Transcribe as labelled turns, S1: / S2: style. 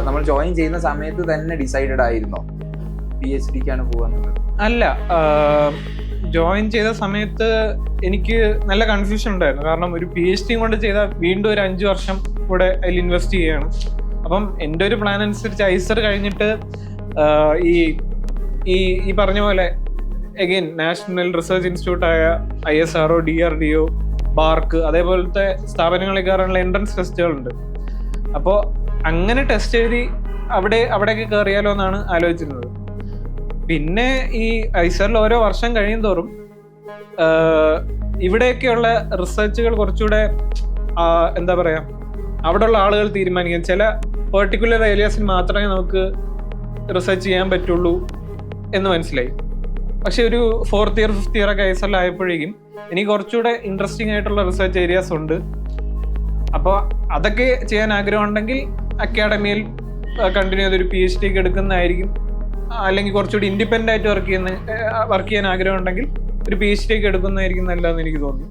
S1: നമ്മൾ ജോയിൻ ചെയ്യുന്ന സമയത്ത് തന്നെ ഡിസൈഡഡ് ആയിരുന്നോ PhD-ക്കാണ് പോവാന്നുള്ളത്?
S2: അല്ല, ജോയിൻ ചെയ്ത സമയത്ത് എനിക്ക് നല്ല കൺഫ്യൂഷൻ ഉണ്ടായിരുന്നു. കാരണം ഒരു PhD കൊണ്ട് ചെയ്താൽ വീണ്ടും ഒരു 5 വർഷം കൂടെ അതിൽ ഇൻവെസ്റ്റ് ചെയ്യുകയാണ്. അപ്പം എൻ്റെ ഒരു പ്ലാൻ അനുസരിച്ച് ഐസർ കഴിഞ്ഞിട്ട് ഈ പറഞ്ഞ പോലെ അഗെയിൻ നാഷണൽ റിസർച്ച് ഇൻസ്റ്റിറ്റ്യൂട്ടായ ISRO, DRDO, ബാർക്ക് അതേപോലത്തെ സ്ഥാപനങ്ങളിൽ കയറാനുള്ള എൻട്രൻസ് ടെസ്റ്റുകളുണ്ട്. അപ്പോൾ അങ്ങനെ ടെസ്റ്റ് എഴുതി അവിടേക്ക് കയറിയാലോ എന്നാണ് ആലോചിച്ചിരുന്നത്. പിന്നെ ഈ ഐസറിൽ ഓരോ വർഷം കഴിയും തോറും ഇവിടെയൊക്കെയുള്ള റിസർച്ചുകൾ കുറച്ചുകൂടെ എന്താ പറയുക, അവിടെയുള്ള ആളുകൾ തീരുമാനിക്കും. ചില പെർട്ടിക്കുലർ ഏരിയാസിൽ മാത്രമേ നമുക്ക് റിസർച്ച് ചെയ്യാൻ പറ്റുള്ളൂ എന്ന് മനസ്സിലായി. പക്ഷെ ഒരു 4th ഇയർ 5th ഇയർ ഒക്കെ ഐസറിലായപ്പോഴേക്കും എനിക്ക് കുറച്ചുകൂടെ ഇൻട്രസ്റ്റിംഗ് ആയിട്ടുള്ള റിസർച്ച് ഏരിയാസ് ഉണ്ട്. അപ്പോൾ അതൊക്കെ ചെയ്യാൻ ആഗ്രഹമുണ്ടെങ്കിൽ അക്കാഡമിയിൽ കണ്ടിന്യൂ ചെയ്തൊരു PhD-ക്ക് എടുക്കുന്നതായിരിക്കും. അല്ലെങ്കിൽ കുറച്ചുകൂടി ഇൻഡിപെൻഡൻ്റ് ആയിട്ട് വർക്ക് ചെയ്യാൻ ആഗ്രഹം ഉണ്ടെങ്കിൽ ഒരു PhD-ക്ക് എടുക്കുന്നതായിരിക്കും നല്ലതെന്ന് എനിക്ക് തോന്നി.